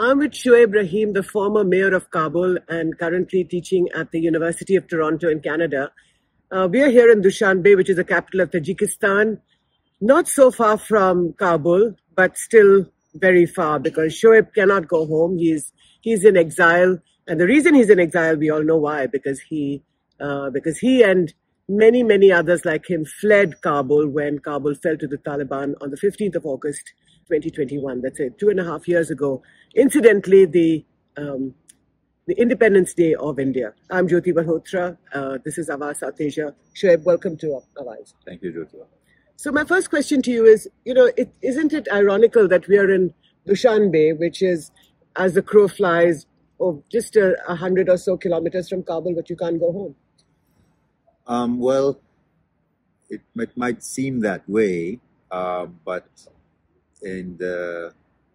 I'm with Shoaib Rahim, the former Mayor of Kabul and currently teaching at the University of Toronto in Canada. We are here in Dushanbe, which is the capital of Tajikistan. Not so far from Kabul, but still very far because Shoaib cannot go home. He's in exile. And the reason he's in exile, we all know why, because he and many others like him fled Kabul when Kabul fell to the Taliban on the 15th of August, 2021. That's it, 2.5 years ago. Incidentally, the Independence Day of India. I'm Jyoti Malhotra. This is Awaz South Asia. Shoaib, welcome to Awaz. Thank you, Jyoti. So my first question to you is, isn't it ironical that we are in Dushanbe, which is, as the crow flies, just 100 or so kilometers from Kabul, but you can't go home? Well, it might seem that way, but in the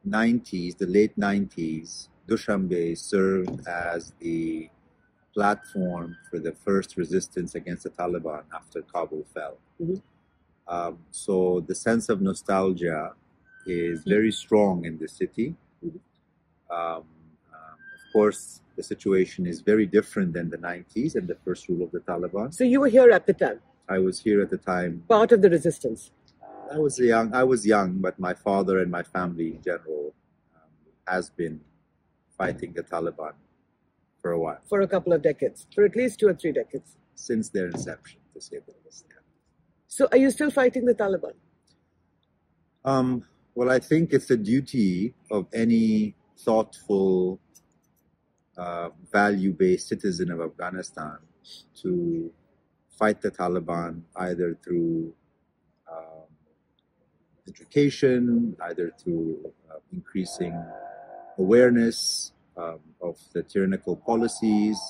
90s, the late 90s, Dushanbe served as the platform for the first resistance against the Taliban after Kabul fell. Mm-hmm. So the sense of nostalgia is very strong in the city. Mm-hmm. Of course, the situation is very different than the 90s and the first rule of the Taliban. So you were here at the time? I was here at the time. Part of the resistance? I was young, but my father and my family in general has been fighting the Taliban for a while. For a couple of decades, for at least 2 or 3 decades. Since their inception, to say the least. So are you still fighting the Taliban? Well, I think it's the duty of any thoughtful, value-based citizen of Afghanistan to fight the Taliban either through education, either through increasing awareness of the tyrannical policies,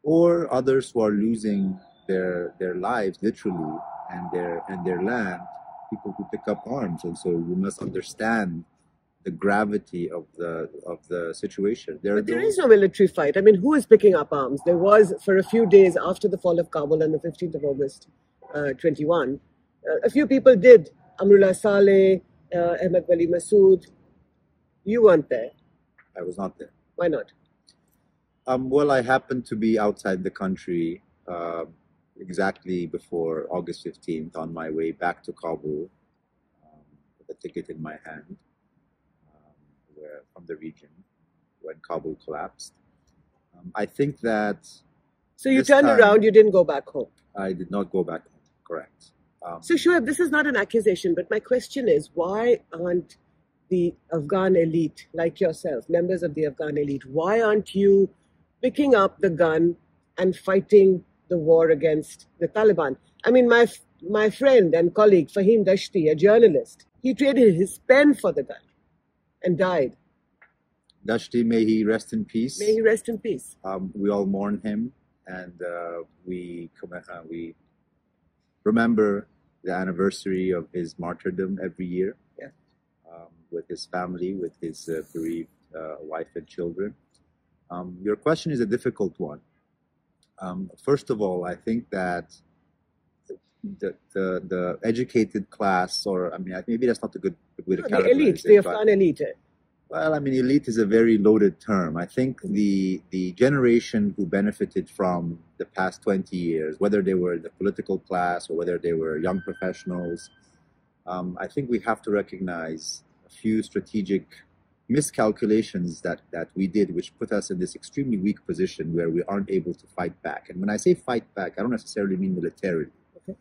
or others who are losing their lives literally and their land, people who pick up arms. And so we must understand the gravity of the situation. But there is no military fight. I mean, who is picking up arms? There was, for a few days after the fall of Kabul on the 15th of August, 21, a few people did. Amrullah Saleh, Ahmed Wali Masood. You weren't there. I was not there. Why not? Well, I happened to be outside the country exactly before August 15th on my way back to Kabul with a ticket in my hand from the region when Kabul collapsed. I think that... So you turned around, you didn't go back home? I did not go back home, correct. So Shoaib, this is not an accusation, but my question is, why aren't the Afghan elite, like yourself, members of the Afghan elite, why aren't you picking up the gun and fighting the war against the Taliban? I mean, my friend and colleague, Fahim Dashti, a journalist, he traded his pen for the gun and died. Dashti, may he rest in peace. May he rest in peace. We all mourn him, and we remember the anniversary of his martyrdom every year. Yeah. With his family, with his bereaved wife and children. Your question is a difficult one. First of all, I think that the educated class, or I mean, maybe that's not a good way to categorize the elite, it, the Afghan elite. Well, I mean, elite is a very loaded term. I think the generation who benefited from the past 20 years, whether they were the political class or whether they were young professionals, I think we have to recognize a few strategic miscalculations that we did, which put us in this extremely weak position where we aren't able to fight back. And when I say fight back, I don't necessarily mean militarily, okay?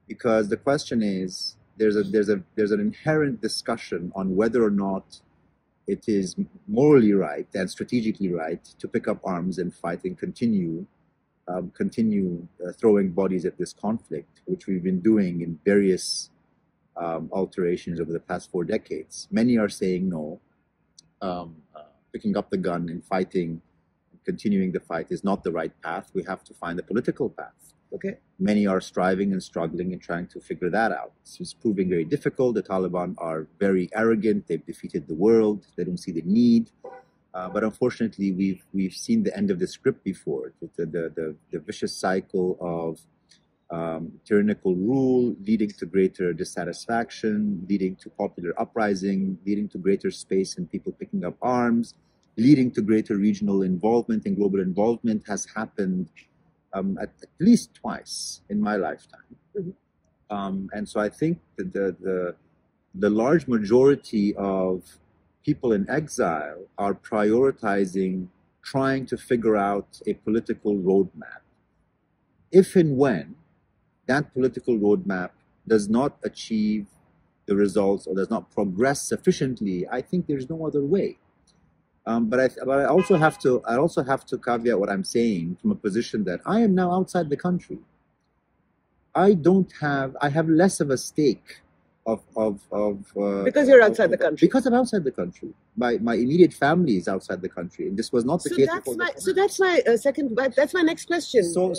Because the question is, there's an inherent discussion on whether or not it is morally right and strategically right to pick up arms and fight and continue throwing bodies at this conflict, which we've been doing in various alterations over the past 4 decades. Many are saying no. Picking up the gun and fighting, continuing the fight is not the right path. We have to find a political path. Okay. Many are striving and struggling and trying to figure that out. It's proving very difficult. The Taliban are very arrogant. They've defeated the world. They don't see the need. But unfortunately, we've seen the end of the script before. The vicious cycle of tyrannical rule leading to greater dissatisfaction, leading to popular uprising, leading to greater space and people picking picking up arms, leading to greater regional involvement and global involvement has happened at least twice in my lifetime. And so I think that the large majority of people in exile are prioritizing trying to figure out a political roadmap. If and when that political roadmap does not achieve the results or does not progress sufficiently, I think there's no other way. But I also have to caveat what I'm saying from a position that I am now outside the country. I have less of a stake because you're outside the country. Because I'm outside the country. My immediate family is outside the country, and this was not the case before. That's my next question. So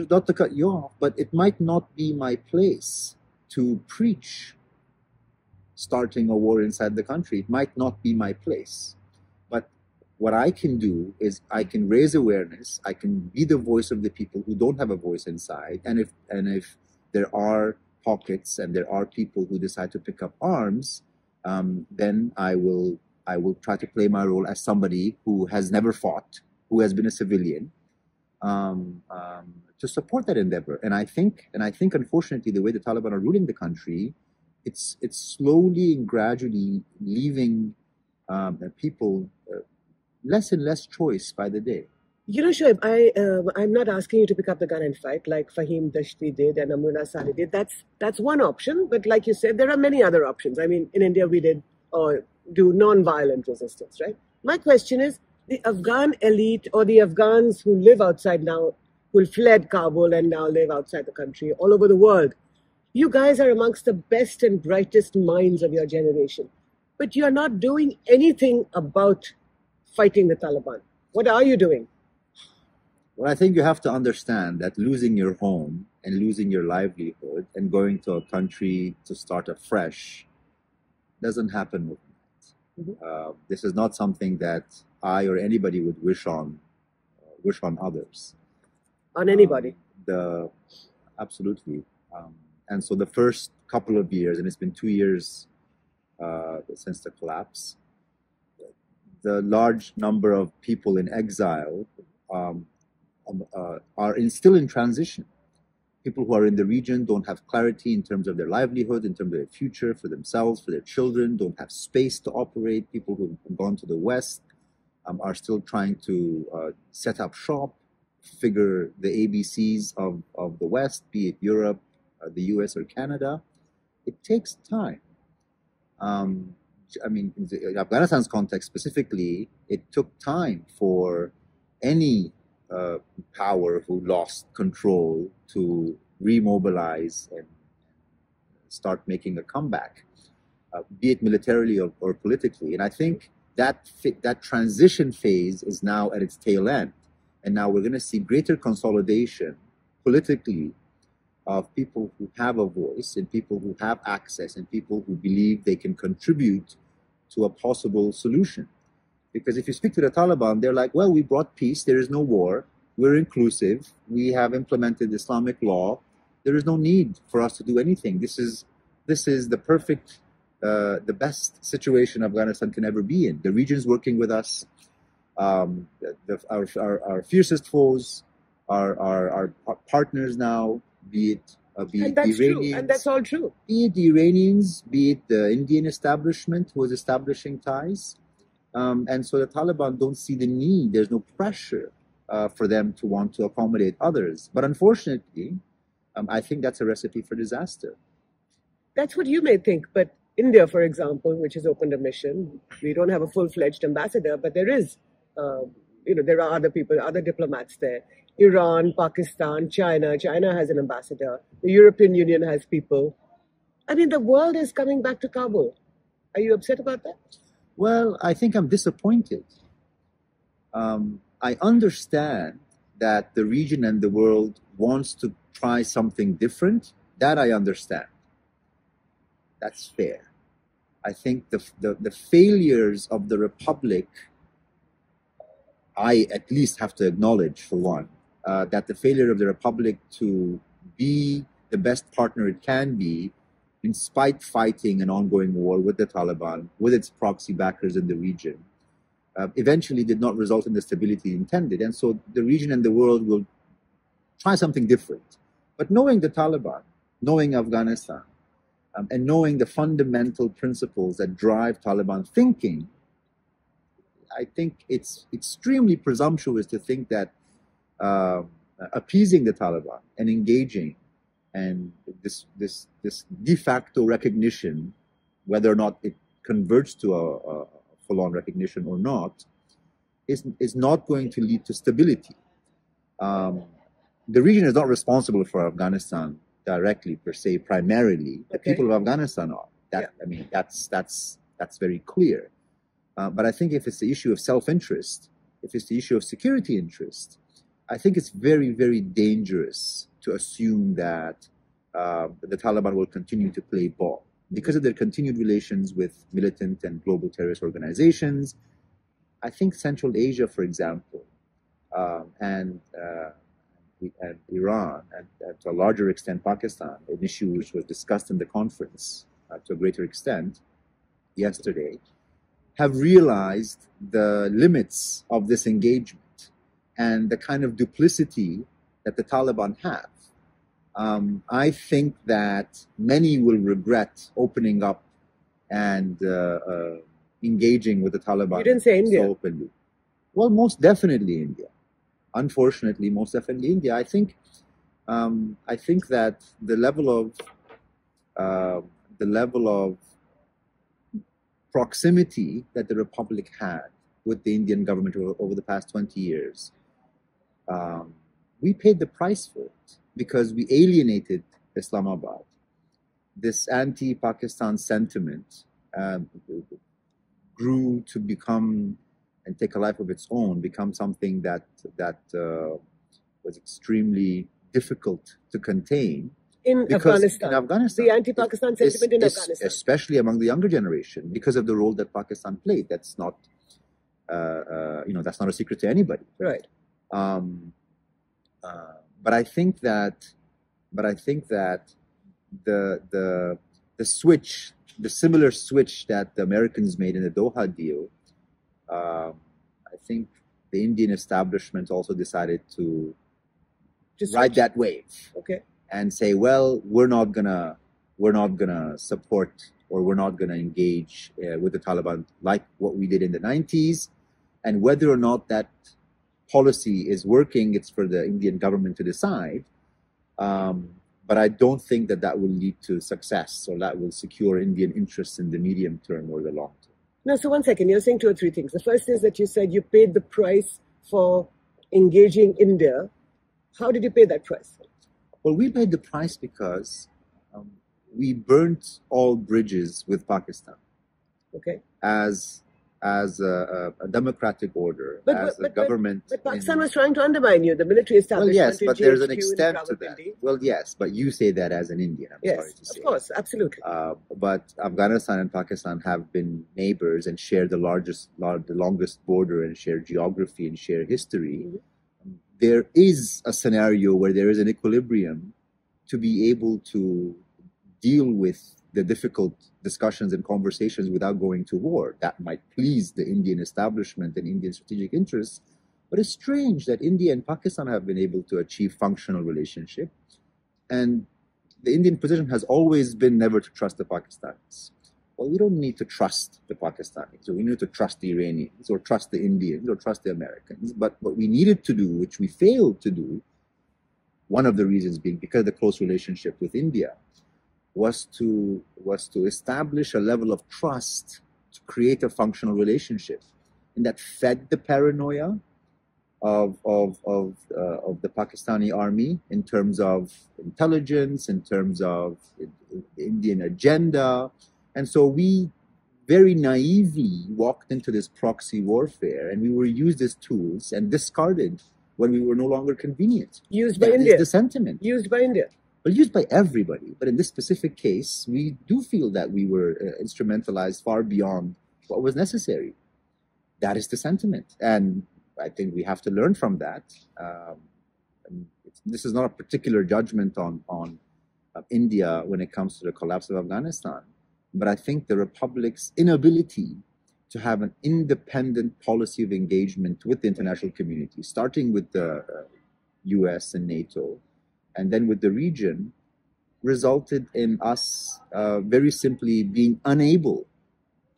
not to cut you off, but it might not be my place to preach starting a war inside the country. It might not be my place. But what I can do is I can raise awareness. I can be the voice of the people who don't have a voice inside. And if there are pockets and there are people who decide to pick up arms, then I will try to play my role as somebody who has never fought, who has been a civilian, to support that endeavor. And I think unfortunately the way the Taliban are ruling the country, it's slowly and gradually leaving people less and less choice by the day. You know, Shoaib, I'm not asking you to pick up the gun and fight like Fahim Dashti did and Amrullah Saleh did. That's one option, but like you said, there are many other options. I mean, in India we did do non-violent resistance, right? My question is, the Afghan elite or the Afghans who live outside now, who fled Kabul and now live outside the country, all over the world, you guys are amongst the best and brightest minds of your generation, but you're not doing anything about fighting the Taliban. What are you doing? Well, I think you have to understand that losing your home and losing your livelihood and going to a country to start afresh doesn't happen overnight. This is not something that I or anybody would wish on others. On anybody? Absolutely. And so the first couple of years, and it's been 2 years since the collapse, the large number of people in exile are still in transition. People who are in the region don't have clarity in terms of their livelihood, in terms of their future, for themselves, for their children, don't have space to operate. People who have gone to the West are still trying to set up shop, figure the ABCs of the West, be it Europe, the US, or Canada. It takes time. I mean, in Afghanistan's context specifically, it took time for any power who lost control to remobilize and start making a comeback, be it militarily or politically. And I think that transition phase is now at its tail end. And now we're going to see greater consolidation politically of people who have a voice and people who have access and people who believe they can contribute to a possible solution. Because if you speak to the Taliban, they're like, well, we brought peace, there is no war, we're inclusive, we have implemented Islamic law, there is no need for us to do anything. This is the perfect, the best situation Afghanistan can ever be in. The region's working with us, our fiercest foes, our partners now, be it the Iranians. And that's all true. Be it the Iranians, be it the Indian establishment who is establishing ties. And so the Taliban don't see the need, there's no pressure for them to want to accommodate others. But unfortunately, I think that's a recipe for disaster. That's what you may think, but India, for example, which has opened a mission, we don't have a full-fledged ambassador, but there is, there are other people, other diplomats there. Iran, Pakistan, China has an ambassador. The European Union has people. I mean, the world is coming back to Kabul. Are you upset about that? Well, I think I'm disappointed. I understand that the region and the world wants to try something different. That I understand. That's fair. I think the failures of the Republic, I at least have to acknowledge, for one, that the failure of the Republic to be the best partner it can be, in spite fighting an ongoing war with the Taliban, with its proxy backers in the region, eventually did not result in the stability intended. And so the region and the world will try something different. But knowing the Taliban, knowing Afghanistan, and knowing the fundamental principles that drive Taliban thinking, I think it's extremely presumptuous to think that appeasing the Taliban and engaging and this de facto recognition, whether or not it converts to a full-on recognition or not, is not going to lead to stability. The region is not responsible for Afghanistan directly, per se, primarily. The people of Afghanistan are. I mean, that's very clear. But I think if it's the issue of self-interest, if it's the issue of security interest, I think it's very, very dangerous to assume that the Taliban will continue to play ball. Because of their continued relations with militant and global terrorist organizations, I think Central Asia, for example, and Iran, and to a larger extent Pakistan, an issue which was discussed in the conference to a greater extent yesterday, have realized the limits of this engagement and the kind of duplicity that the Taliban have. I think that many will regret opening up and engaging with the Taliban. You didn't say India. So openly. Well, most definitely India. Unfortunately, most definitely India. I think that the level of proximity that the Republic had with the Indian government over the past 20 years, we paid the price for it because we alienated Islamabad. This anti-Pakistan sentiment grew to become and take a life of its own, become something that was extremely difficult to contain. In Afghanistan. The anti-Pakistan sentiment in Afghanistan. Especially among the younger generation, because of the role that Pakistan played. That's not, that's not a secret to anybody. Right. But I think that the switch, the similar switch that the Americans made in the Doha deal, I think the Indian establishment also decided to ride that wave. Okay. And say, well, we're not gonna support or we're not gonna engage with the Taliban like what we did in the 90s, and whether or not that policy is working, it's for the Indian government to decide. But I don't think that will lead to success or that will secure Indian interests in the medium term or the long term. No, so 1 second, you're saying 2 or 3 things. The first is that you said you paid the price for engaging India. How did you pay that price? Well, we paid the price because we burnt all bridges with Pakistan. Okay. As a democratic order, as a government. But Pakistan was trying to undermine you, the military establishment. Well, yes, but there's an GHQ extent to that. Well, yes, but you say that as an Indian, I'm sorry to say. Of course, absolutely. But Afghanistan and Pakistan have been neighbors and share the longest border and share geography and share history. Mm-hmm. There is a scenario where there is an equilibrium to be able to deal with the difficult discussions and conversations without going to war. That might please the Indian establishment and Indian strategic interests, but it's strange that India and Pakistan have been able to achieve functional relationship, and the Indian position has always been never to trust the Pakistanis. Well, we don't need to trust the Pakistanis, or we need to trust the Iranians, or trust the Indians, or trust the Americans. But what we needed to do, which we failed to do, one of the reasons being because of the close relationship with India, was to establish a level of trust to create a functional relationship, and that fed the paranoia of the Pakistani army in terms of intelligence, in terms of the Indian agenda. And so we very naively walked into this proxy warfare, and we were used as tools and discarded when we were no longer convenient. Used by India. Is the sentiment. Used by India. Well, used by everybody. But in this specific case, we do feel that we were instrumentalized far beyond what was necessary. That is the sentiment. And I think we have to learn from that. This is not a particular judgment on India when it comes to the collapse of Afghanistan. But I think the Republic's inability to have an independent policy of engagement with the international community, starting with the US and NATO, and then with the region, resulted in us very simply being unable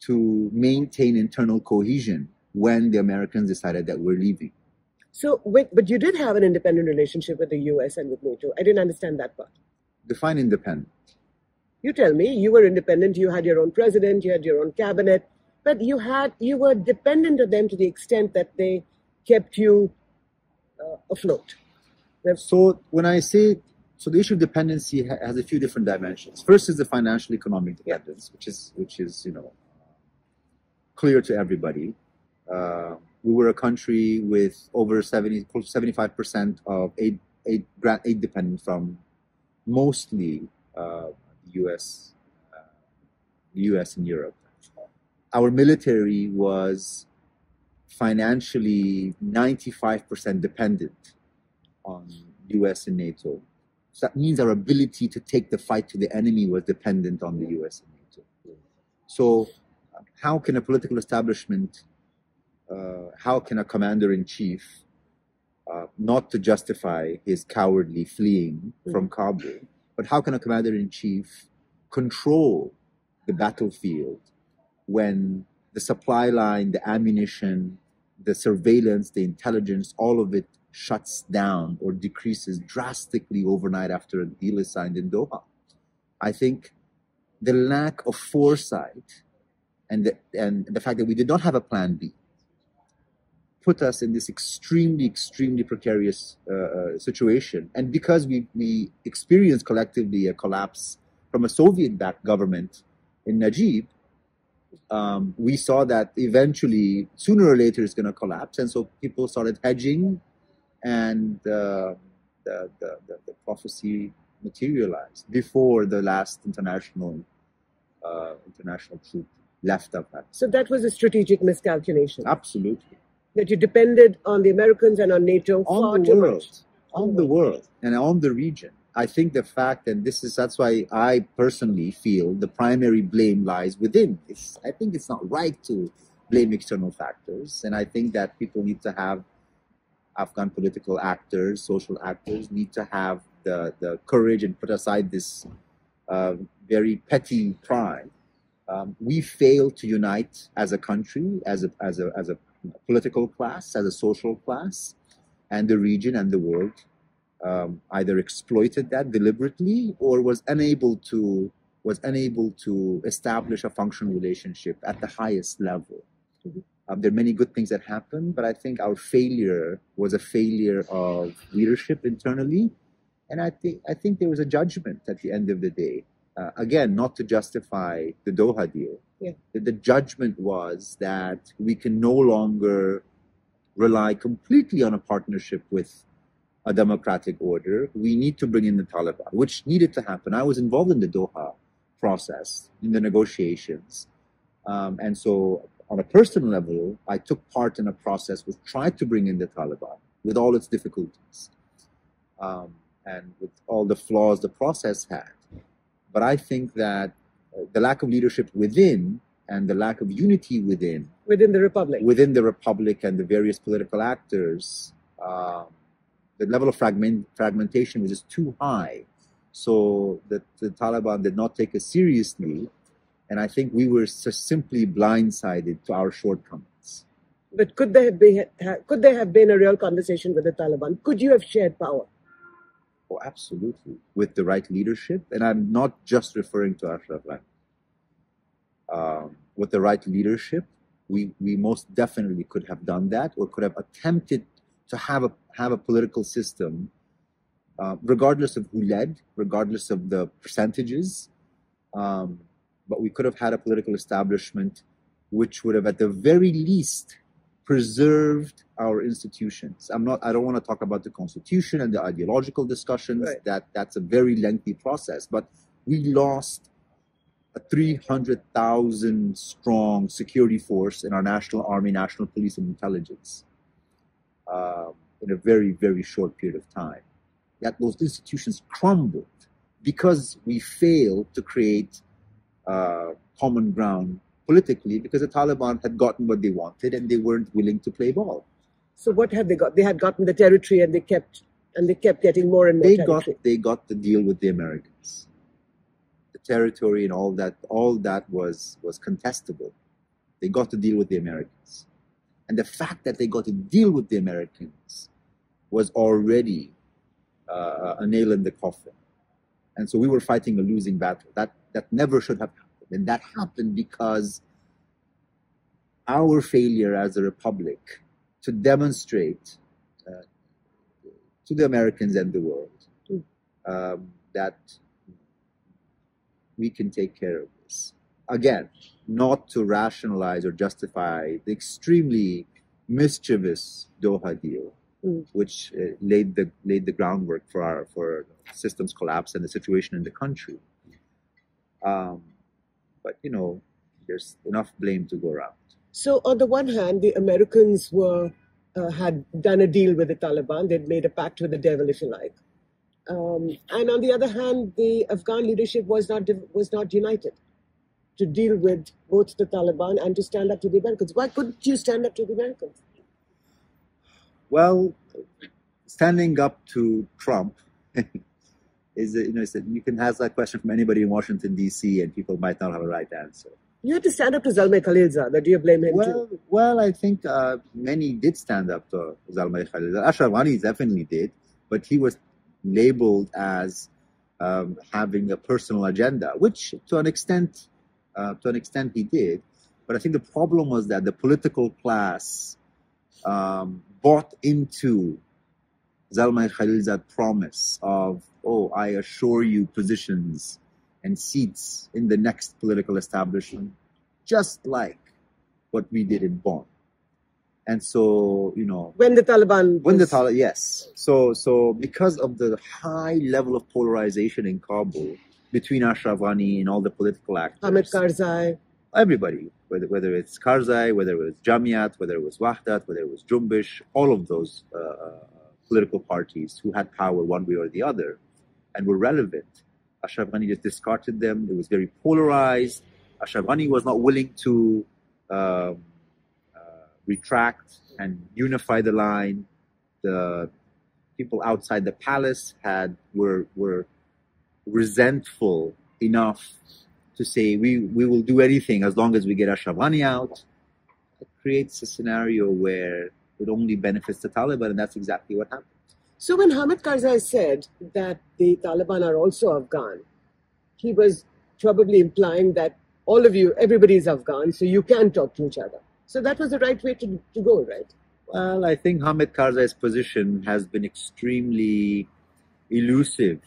to maintain internal cohesion when the Americans decided that we're leaving. So, wait, but you did have an independent relationship with the US and with NATO. I didn't understand that part. Define independent. You tell me, you were independent, you had your own president, you had your own cabinet, but you were dependent on them to the extent that they kept you afloat. So when I say, so the issue of dependency has a few different dimensions. First is the financial economic dependence, which is clear to everybody. We were a country with over 75% of aid dependent from mostly U.S. and Europe. Our military was financially 95% dependent on U.S. and NATO. So that means our ability to take the fight to the enemy was dependent on the U.S. and NATO. So how can a political establishment, how can a commander-in-chief, not to justify his cowardly fleeing from Kabul, but how can a commander-in-chief control the battlefield when the supply line, the ammunition, the surveillance, the intelligence, all of it shuts down or decreases drastically overnight after a deal is signed in Doha? I think the lack of foresight and the fact that we did not have a plan B put us in this extremely precarious situation. And because we experienced collectively a collapse from a Soviet-backed government in Najib, we saw that eventually, sooner or later, it's going to collapse. And so people started hedging, and the prophecy materialized before the last international troop left Afghanistan. So that was a strategic miscalculation. Absolutely. That you depended on the Americans and on NATO far too much. On the world and on the region. I think the fact, and that's why I personally feel the primary blame lies within. I think it's not right to blame external factors, and I think that people need to have, Afghan political actors, social actors, need to have the courage and put aside this very petty pride. We failed to unite as a country, as a political class, as a social class, and the region and the world either exploited that deliberately or was unable to establish a functional relationship at the highest level. There are many good things that happened, but I think our failure was a failure of leadership internally, and I think there was a judgment at the end of the day. Again, not to justify the Doha deal. Yeah. The judgment was that we can no longer rely completely on a partnership with a democratic order. We need to bring in the Taliban, which needed to happen. I was involved in the Doha process, in the negotiations. And so on a personal level, I took part in a process which tried to bring in the Taliban with all its difficulties and with all the flaws the process had. But I think that the lack of leadership within and the lack of unity within the Republic and the various political actors, the level of fragmentation was just too high. So the Taliban did not take us seriously, and I think we were just simply blindsided to our shortcomings. But could there have been a real conversation with the Taliban? Could you have shared power? Oh, absolutely. With the right leadership, and I'm not just referring to Ashraf Ghani. With the right leadership, we most definitely could have done that, or could have attempted to have a political system, regardless of who led, regardless of the percentages. But we could have had a political establishment which would have, at the very least, preserved our institutions. I don't want to talk about the constitution and the ideological discussions. Right. That's a very lengthy process. But we lost a 300,000 strong security force in our national army, national police, and intelligence in a very, very short period of time. Yet those institutions crumbled because we failed to create common ground politically because the Taliban had gotten what they wanted and they weren't willing to play ball. So what have they got? They had gotten the territory and they kept getting more and more territory. They got the deal with the Americans. The territory and all that was contestable. They got to deal with the Americans. And the fact that they got to deal with the Americans was already a nail in the coffin. And so we were fighting a losing battle. That never should have happened. And that happened because our failure as a republic to demonstrate to the Americans and the world that we can take care of this. Again, not to rationalize or justify the extremely mischievous Doha deal, which laid the groundwork for systems collapse and the situation in the country. But there's enough blame to go around. So on the one hand, the Americans had done a deal with the Taliban. They'd made a pact with the devil, if you like. And on the other hand, the Afghan leadership was not united to deal with both the Taliban and to stand up to the Americans. Why couldn't you stand up to the Americans? Well, standing up to Trump is, you can ask that question from anybody in Washington, D.C., and people might not have a right answer. You had to stand up to Zalmay Khalilzad. Do you blame him too? Well, I think many did stand up to Zalmay Khalilzad. Ashraf Ghani definitely did, but he was labeled as having a personal agenda, which to an extent he did. But I think the problem was that the political class bought into Zalmay Khalilzad's promise of, I assure you positions and seats in the next political establishment, just like what we did in Bonn. And so, when the Taliban... yes. So because of the high level of polarization in Kabul between Ashraf Ghani and all the political actors. Hamid Karzai. Everybody, whether it's Karzai, whether it was Jamiat, whether it was Wahdat, whether it was Jumbish, all of those political parties who had power one way or the other and were relevant. Ashraf Ghani just discarded them. It was very polarized. Ashraf Ghani was not willing to retract and unify the line. The people outside the palace were resentful enough to say we will do anything as long as we get Ashraf Ghani out. It creates a scenario where it only benefits the Taliban, and that's exactly what happened. So when Hamid Karzai said that the Taliban are also Afghan, he was probably implying that all of you, everybody is Afghan, so you can talk to each other. So that was the right way to go, right? Well, I think Hamid Karzai's position has been extremely elusive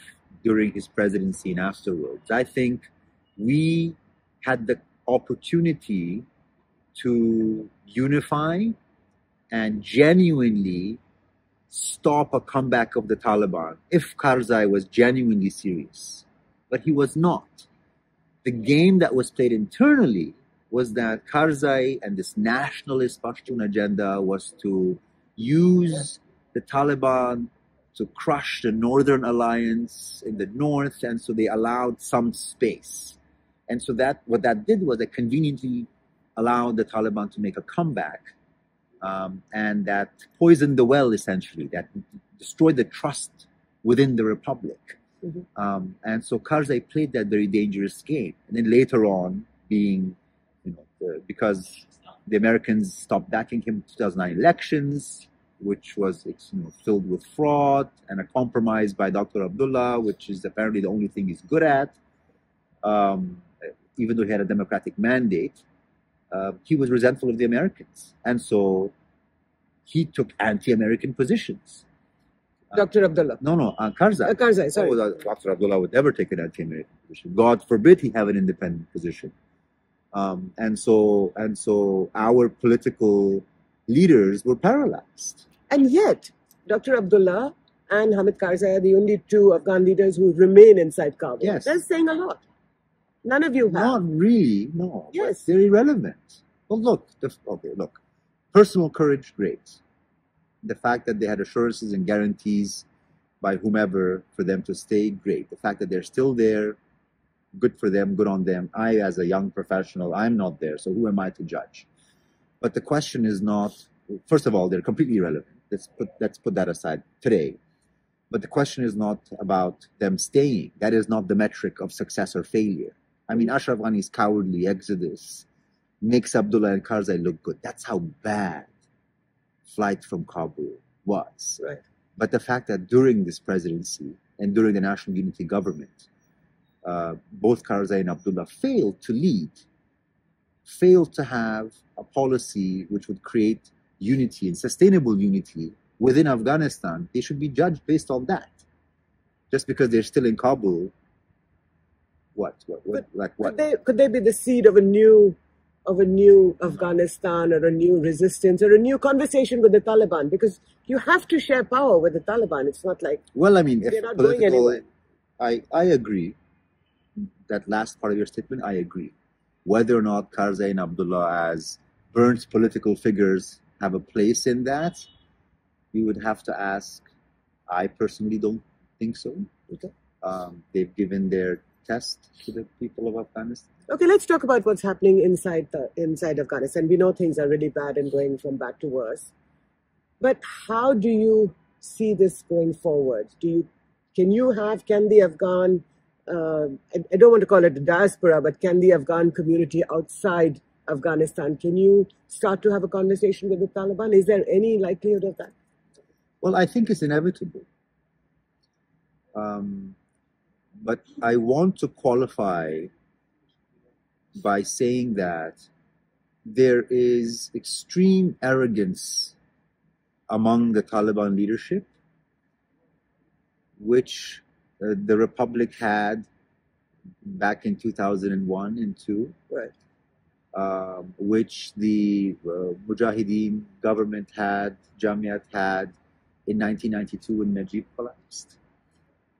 during his presidency and afterwards. I think we had the opportunity to unify and genuinely stop a comeback of the Taliban if Karzai was genuinely serious. But he was not. The game that was played internally was that Karzai and this nationalist Pashtun agenda was to use the Taliban to crush the Northern Alliance in the north, and so they allowed some space. And so what that did was it conveniently allowed the Taliban to make a comeback, and that poisoned the well, essentially, that destroyed the trust within the republic. Mm-hmm. And so Karzai played that very dangerous game. And then later on, because the Americans stopped backing him in 2009 elections, which was filled with fraud and a compromise by Dr. Abdullah, which is apparently the only thing he's good at, even though he had a democratic mandate, he was resentful of the Americans. And so he took anti-American positions. Dr. Abdullah? No, Karzai. Karzai, sorry. Dr. Abdullah would never take an anti-American position. God forbid he have an independent position. And so our political leaders were paralyzed. And yet, Dr. Abdullah and Hamid Karzai are the only two Afghan leaders who remain inside Kabul. Yes. That's saying a lot. None of you have. Not really, no. Yes. They're irrelevant. Well, look. Personal courage, great. The fact that they had assurances and guarantees by whomever for them to stay, great. The fact that they're still there, good for them, good on them. I, as a young professional, I'm not there, so who am I to judge? But the question is not, first of all, they're completely irrelevant. Let's put that aside today. But the question is not about them staying. That is not the metric of success or failure. I mean, Ashraf Ghani's cowardly exodus makes Abdullah and Karzai look good. That's how bad flight from Kabul was. Right. But the fact that during this presidency and during the national unity government, both Karzai and Abdullah failed to lead, failed to have a policy which would create unity and sustainable unity within Afghanistan, they should be judged based on that. Just because they're still in Kabul, what? Could they be the seed of a new Afghanistan, or a new resistance, or a new conversation with the Taliban? Because you have to share power with the Taliban. It's not like, well, I mean, they're not going anywhere. I agree. That last part of your statement, I agree. Whether or not Karzai and Abdullah, as burnt political figures, have a place in that, we would have to ask. I personally don't think so. Okay. They've given their test to the people of Afghanistan. Okay, let's talk about what's happening inside Afghanistan. We know things are really bad and going from bad to worse. But how do you see this going forward? Can the Afghan, I don't want to call it a diaspora, but can the Afghan community outside Afghanistan, can you start to have a conversation with the Taliban? Is there any likelihood of that? Well, I think it's inevitable. But I want to qualify by saying that there is extreme arrogance among the Taliban leadership, which the Republic had back in 2001 and 2, Right. which the Mujahideen government had, Jamiat had in 1992 when Najib collapsed,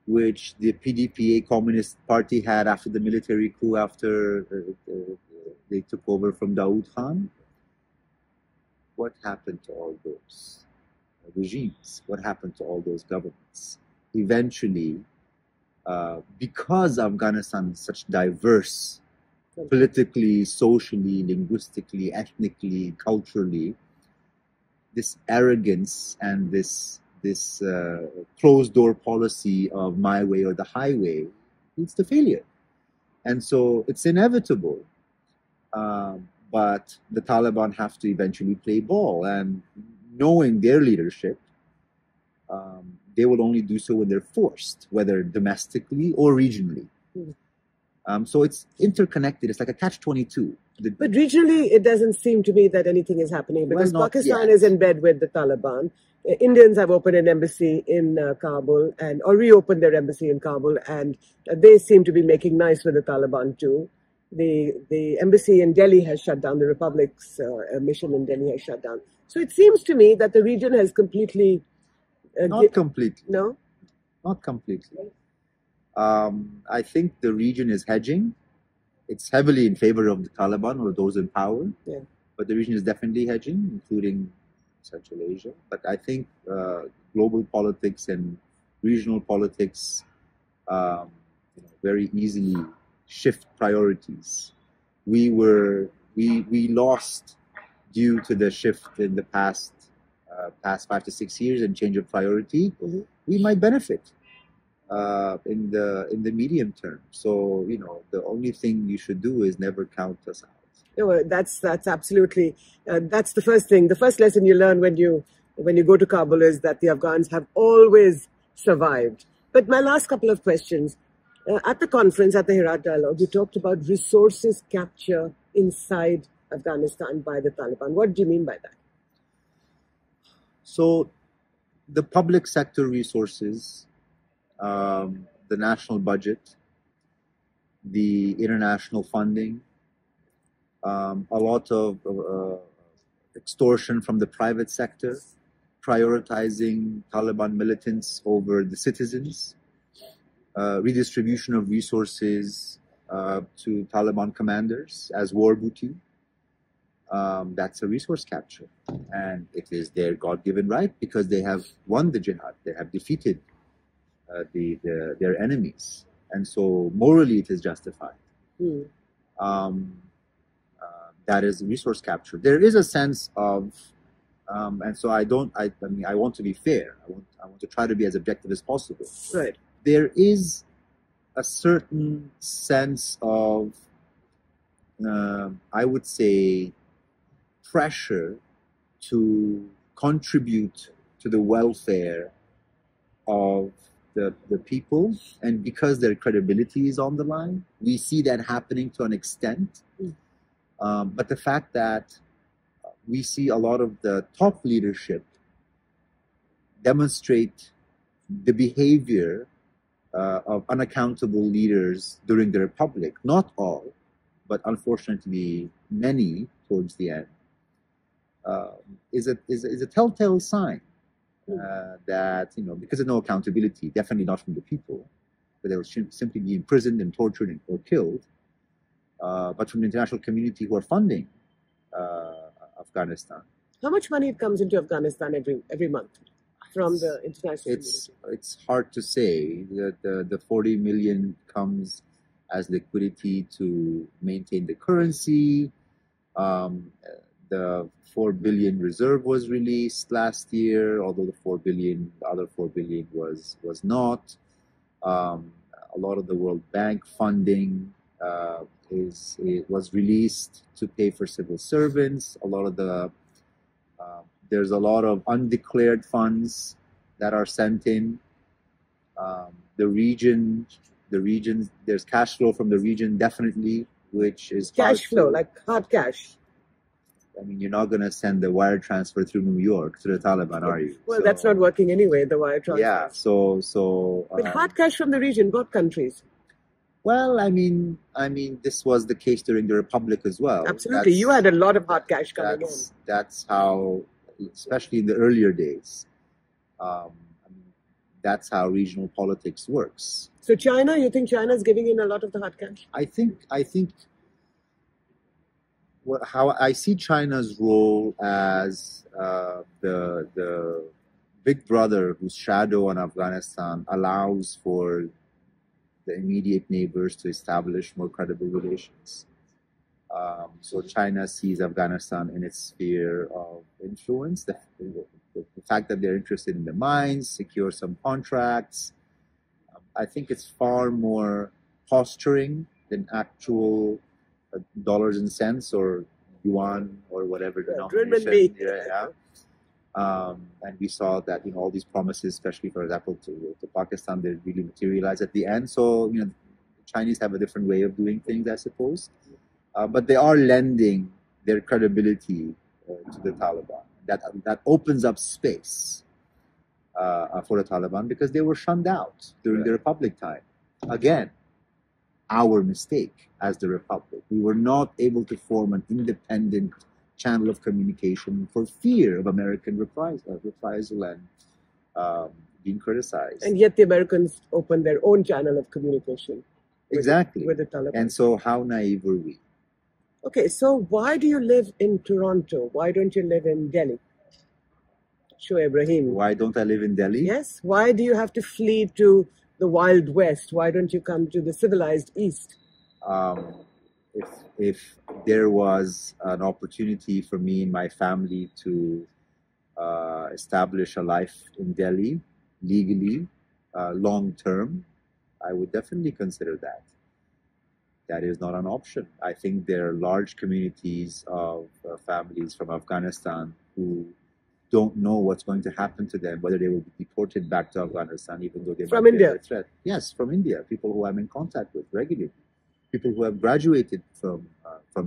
which the PDPA Communist Party had after the military coup after they took over from Dawood Khan. What happened to all those regimes? What happened to all those governments? Eventually, because Afghanistan is such diverse, politically, socially, linguistically, ethnically, culturally, this arrogance and this closed-door policy of my way or the highway leads to failure. And so it's inevitable. But the Taliban have to eventually play ball. And knowing their leadership, they will only do so when they're forced, whether domestically or regionally. So it's interconnected. It's like a catch-22. But regionally, it doesn't seem to me that anything is happening, because Pakistan is in bed with the Taliban. Indians have opened an embassy in Kabul or reopened their embassy in Kabul, and they seem to be making nice with the Taliban too. The embassy in Delhi has shut down. The Republic's mission in Delhi has shut down. So it seems to me that the region has completely... Not completely. No? Not completely. I think the region is hedging. It's heavily in favor of the Taliban or those in power. Yeah. But the region is definitely hedging, including Central Asia. But I think global politics and regional politics very easily shift priorities. We lost due to the shift in the past 5 to 6 years and change of priority. Mm-hmm. We might benefit in the medium term. So the only thing you should do is never count us out. No, that's absolutely that's the first thing. The first lesson you learn when you go to Kabul is that the Afghans have always survived. But my last couple of questions. At the conference, at the Herat Dialogue, you talked about resources capture inside Afghanistan by the Taliban. What do you mean by that? So the public sector resources, the national budget, the international funding, a lot of extortion from the private sector, prioritizing Taliban militants over the citizens, redistribution of resources to Taliban commanders as war booty. That's a resource capture. And it is their God-given right, because they have won the jihad. They have defeated their enemies. and so morally it is justified. Hmm. That is resource capture. There is a sense of, and so I mean, I want to be fair. I want to try to be as objective as possible. Right. There is a certain sense of, I would say, pressure to contribute to the welfare of the people, and because their credibility is on the line, we see that happening to an extent. But the fact that we see a lot of the top leadership demonstrate the behavior of unaccountable leaders during the Republic, not all, but unfortunately many towards the end, is a telltale sign that, because of no accountability, definitely not from the people, but they will simply be imprisoned and tortured or killed, but from the international community who are funding Afghanistan. How much money comes into Afghanistan every month from the international community? It's hard to say. The 40 million comes as liquidity to maintain the currency. The 4 billion reserve was released last year, although the other 4 billion was not. A lot of the World Bank funding was released to pay for civil servants. There's a lot of undeclared funds that are sent in. The region, there's cash flow from the region, definitely, which is cash flow, like hard cash. I mean, you're not going to send the wire transfer through New York to the Taliban, are you? Well, that's not working anyway, the wire transfer. Yeah, so. But hard cash from the region, what countries? Well, I mean, this was the case during the Republic as well. Absolutely, you had a lot of hard cash coming in. That's how, especially in the earlier days, that's how regional politics works. So China, you think China is giving in a lot of the hard cash? I think how I see China's role as the big brother whose shadow on Afghanistan allows for the immediate neighbors to establish more credible relations. So China sees Afghanistan in its sphere of influence. The fact that they're interested in the mines, secure some contracts, I think it's far more posturing than actual dollars and cents or yuan or whatever denomination. And we saw that all these promises, especially for example to Pakistan, they really materialized at the end. So the Chinese have a different way of doing things, I suppose, but they are lending their credibility to the Taliban. That opens up space for the Taliban because they were shunned out during the Republic time. Again, our mistake as the Republic. We were not able to form an independent channel of communication for fear of American reprisal and being criticized. And yet the Americans opened their own channel of communication. Exactly. With the Taliban. And so how naive were we? Okay, so why do you live in Toronto? Why don't you live in Delhi? Shoaib Rahim. Why don't I live in Delhi? Yes. Why do you have to flee to the Wild West? Why don't you come to the civilized East? If there was an opportunity for me and my family to establish a life in Delhi legally, long term, I would definitely consider that. That is not an option. I think there are large communities of families from Afghanistan who don't know what's going to happen to them, whether they will be deported back to Afghanistan, even though they from might India. Be a threat. Yes, from India. People who I'm in contact with regularly, people who have graduated from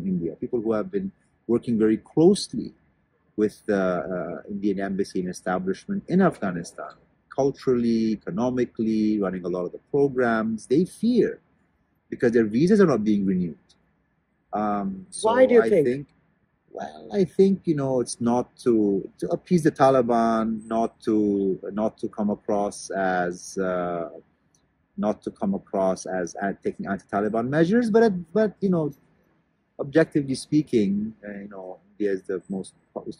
India, people who have been working very closely with the Indian embassy and establishment in Afghanistan, culturally, economically, running a lot of the programs. They fear because their visas are not being renewed. Why do you think? Well, I think it's not to appease the Taliban, not to come across as taking anti-Taliban measures, but objectively speaking, India is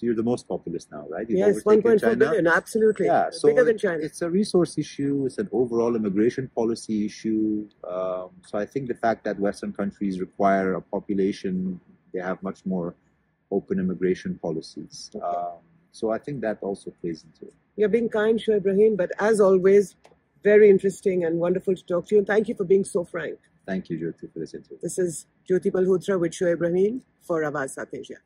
you're the most populous now, right? You've Yes, overtaken 1.4 billion, absolutely. Yeah, so bigger than China. It's a resource issue. It's an overall immigration policy issue. So I think the fact that Western countries require a population, they have much more open immigration policies. Okay. So I think that also plays into it. You're being kind, Shoaib Rahim, but as always, very interesting and wonderful to talk to you. And thank you for being so frank. Thank you, Jyoti, for this interview. This is Jyoti Malhotra with Shoaib Rahim for Awaz South Asia.